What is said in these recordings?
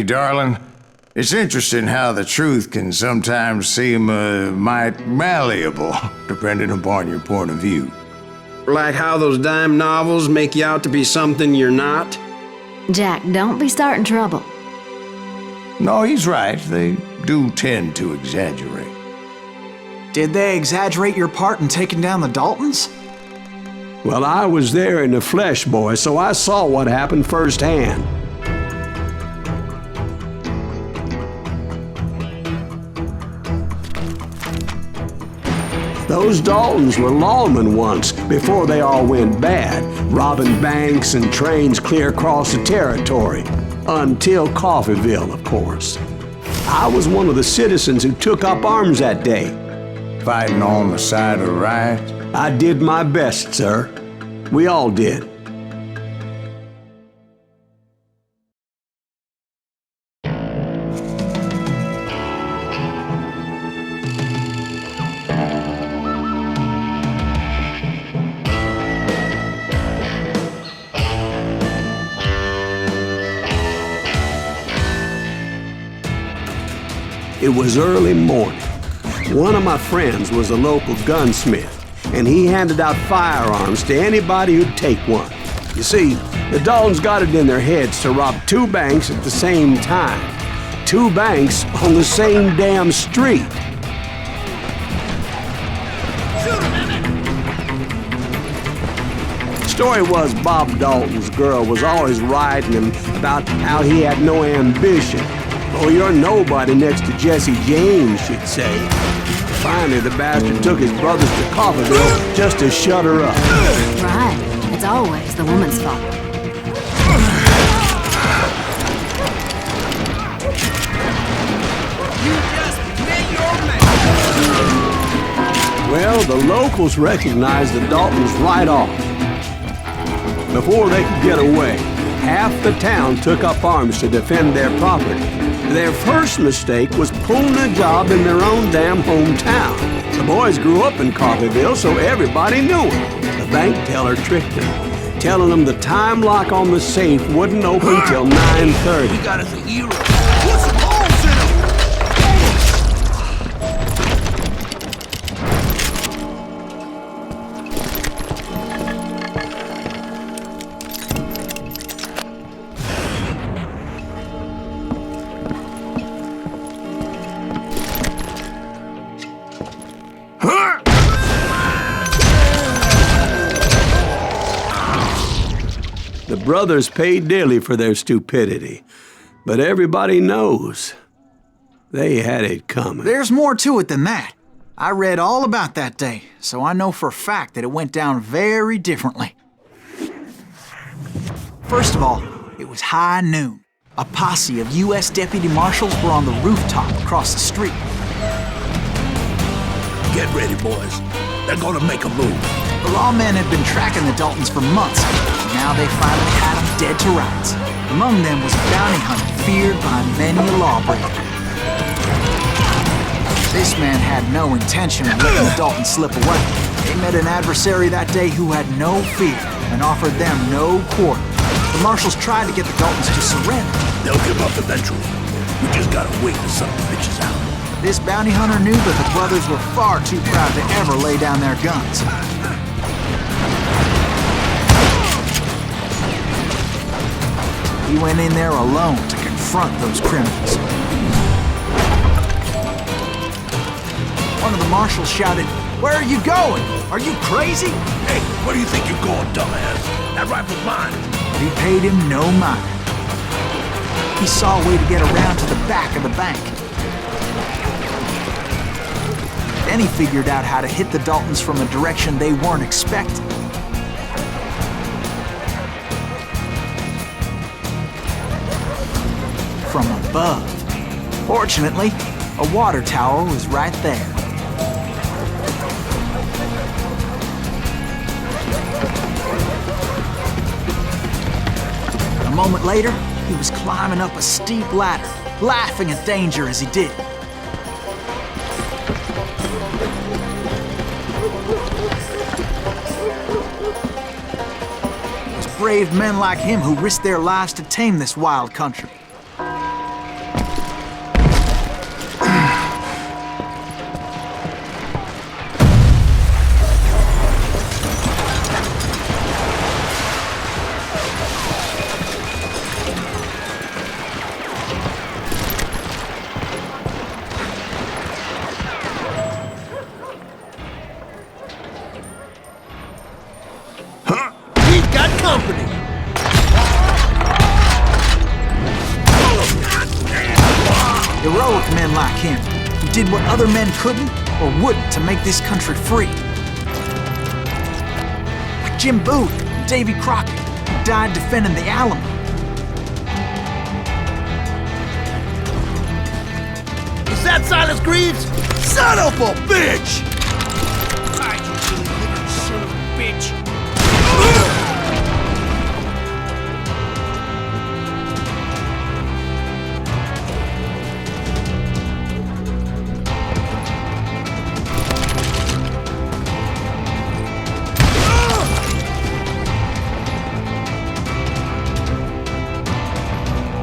darling. It's interesting how the truth can sometimes seem might malleable, depending upon your point of view. Like how those dime novels make you out to be something you're not? Jack, don't be starting trouble. No, he's right. They do tend to exaggerate. Did they exaggerate your part in taking down the Daltons? Well, I was there in the flesh, boy, so I saw what happened firsthand. Those Daltons were lawmen once, before they all went bad, robbing banks and trains clear across the territory. Until Coffeeville, of course. I was one of the citizens who took up arms that day. Fighting on the side of right? I did my best, sir. We all did. It was early morning. One of my friends was a local gunsmith, and he handed out firearms to anybody who'd take one. You see, the Daltons got it in their heads to rob 2 banks at the same time. 2 banks on the same damn street. The story was Bob Dalton's girl was always writing him about how he had no ambition. Oh, you're nobody next to Jesse James, she'd say. Finally, the bastard took his brothers to Coffeeville just to shut her up. Right. It's always the woman's fault. You just met your man. Well, the locals recognized the Daltons right off. Before they could get away, half the town took up arms to defend their property. Their first mistake was pulling a job in their own damn hometown. The boys grew up in Coffeeville, so everybody knew them. The bank teller tricked them, telling them the time lock on the safe wouldn't open till 9:30. We got us a hero. Put some holes in him. The brothers paid dearly for their stupidity, but everybody knows they had it coming. There's more to it than that. I read all about that day, so I know for a fact that it went down very differently. First of all, it was high noon. A posse of U.S. deputy marshals were on the rooftop across the street. Get ready, boys. They're gonna make a move. The lawmen had been tracking the Daltons for months. Now they finally had them dead to rights. Among them was a bounty hunter feared by many a lawbreaker. This man had no intention of letting the Daltons slip away. They met an adversary that day who had no fear and offered them no quarter. The marshals tried to get the Daltons to surrender. They'll give up eventually. We just gotta wait till something bitches out. This bounty hunter knew that the brothers were far too proud to ever lay down their guns. He went in there alone to confront those criminals. One of the marshals shouted, "Where are you going? Are you crazy?" Hey, where do you think you're going, dumbass? That rifle's mine. He paid him no mind. He saw a way to get around to the back of the bank. Then he figured out how to hit the Daltons from a direction they weren't expecting. From above. Fortunately, a water tower was right there. A moment later, he was climbing up a steep ladder, laughing at danger as he did. It was brave men like him who risked their lives to tame this wild country. heroic men like him, who did what other men couldn't or wouldn't to make this country free. Like Jim Boone and Davy Crockett, who died defending the Alamo. Is that Silas Greaves? Son of a bitch! Hide, you little living son of a bitch!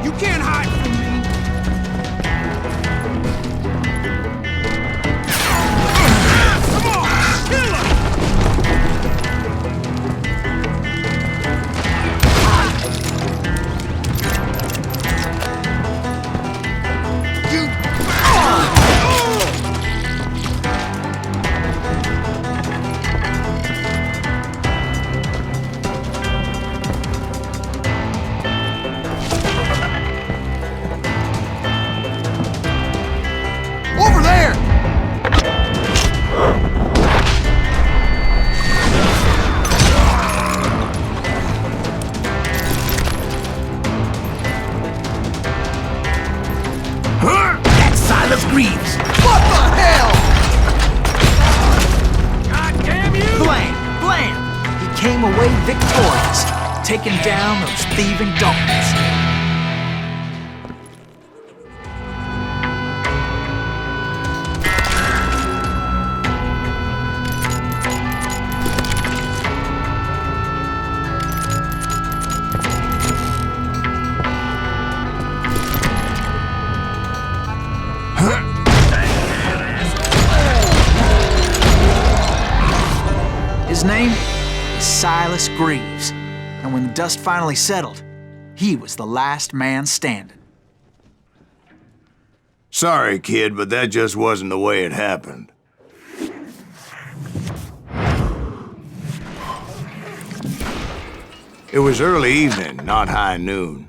You can't hide from me! Over there! That's Silas Greaves! What the hell? God damn you! Blam! Blam! He came away victorious, taking down those thieving Daltons. His name is Silas Greaves, and when the dust finally settled, he was the last man standing. Sorry, kid, but that just wasn't the way it happened. It was early evening, not high noon.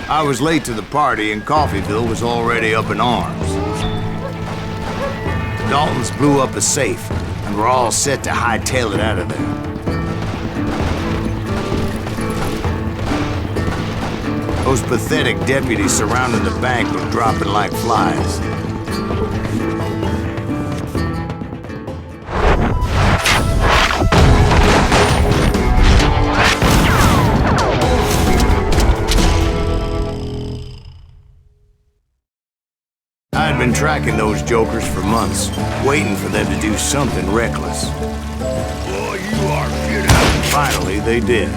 I was late to the party and Coffeyville was already up in arms. The Daltons blew up a safe and were all set to hightail it out of there. Those pathetic deputies surrounding the bank were dropping like flies. I'd been tracking those jokers for months, waiting for them to do something reckless. Boy, you are get out. Finally, they did.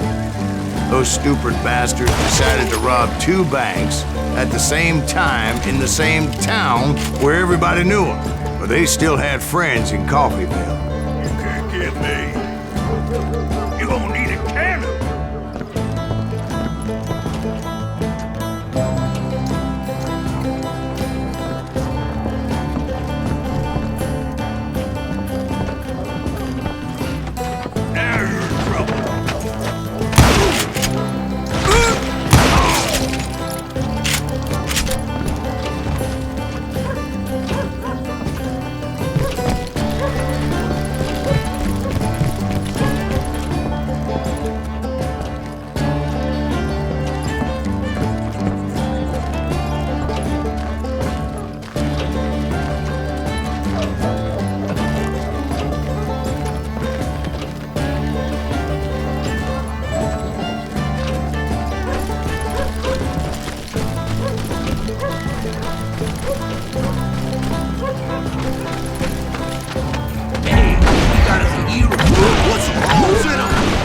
Those stupid bastards decided to rob two banks at the same time in the same town where everybody knew them. But they still had friends in Coffeyville. You can't get me. You gonna need a cannon. Now you're in trouble.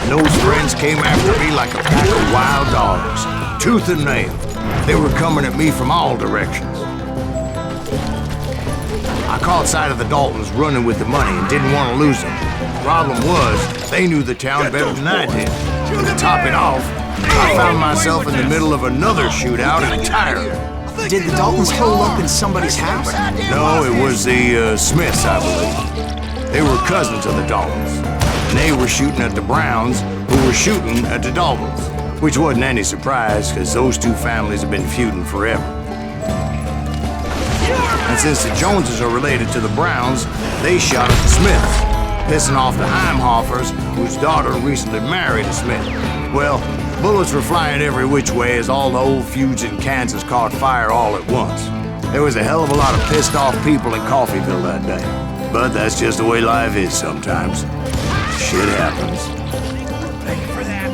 Those friends came after me like a pack of wild dogs, tooth and nail. They were coming at me from all directions. I caught sight of the Daltons running with the money and didn't want to lose them. Problem was, they knew the town better than I did. To top it off, I found myself in the middle of another shootout entirely. Did the Daltons hole up in somebody's house? No, it was the Smiths, I believe. They were cousins of the Daltons. And they were shooting at the Browns, who were shooting at the Daltons. Which wasn't any surprise, because those two families have been feuding forever. And since the Joneses are related to the Browns, they shot at the Smiths, pissing off the Heimhoffers, whose daughter recently married a Smith. Well, bullets were flying every which way as all the old feuds in Kansas caught fire all at once. There was a hell of a lot of pissed off people in Coffeyville that day. But that's just the way life is sometimes. Shit happens. Thank you for that.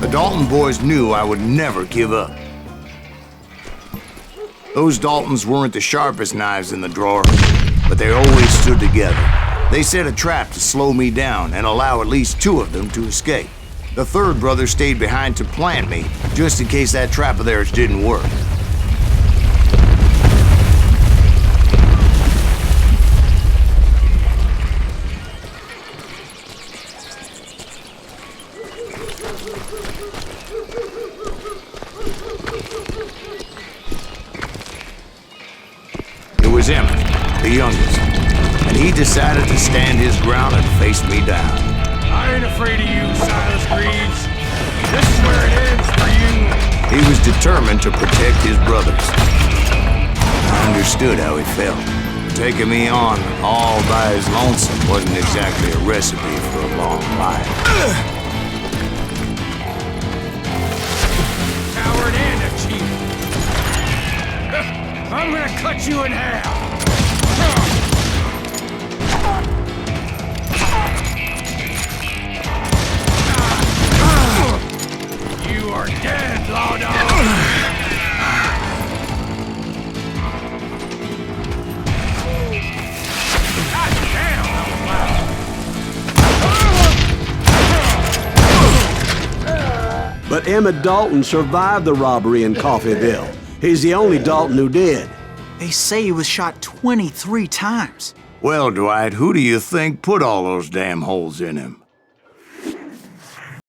The Dalton boys knew I would never give up. Those Daltons weren't the sharpest knives in the drawer, but they always stood together. They set a trap to slow me down and allow at least two of them to escape. The third brother stayed behind to plant me, just in case that trap of theirs didn't work. It was Emmett, the youngest, and he decided to stand his ground and face me down. I ain't afraid of you, Silas Greaves. This is where it ends for you. He was determined to protect his brothers. I understood how he felt. Taking me on all by his lonesome wasn't exactly a recipe for a long life. Coward and a cheat. I'm gonna cut you in half. You are dead, Law Dog. God damn, that was loud. But Emmett Dalton survived the robbery in Coffeyville. He's the only Dalton who did. They say he was shot 23 times. Well, Dwight, who do you think put all those damn holes in him?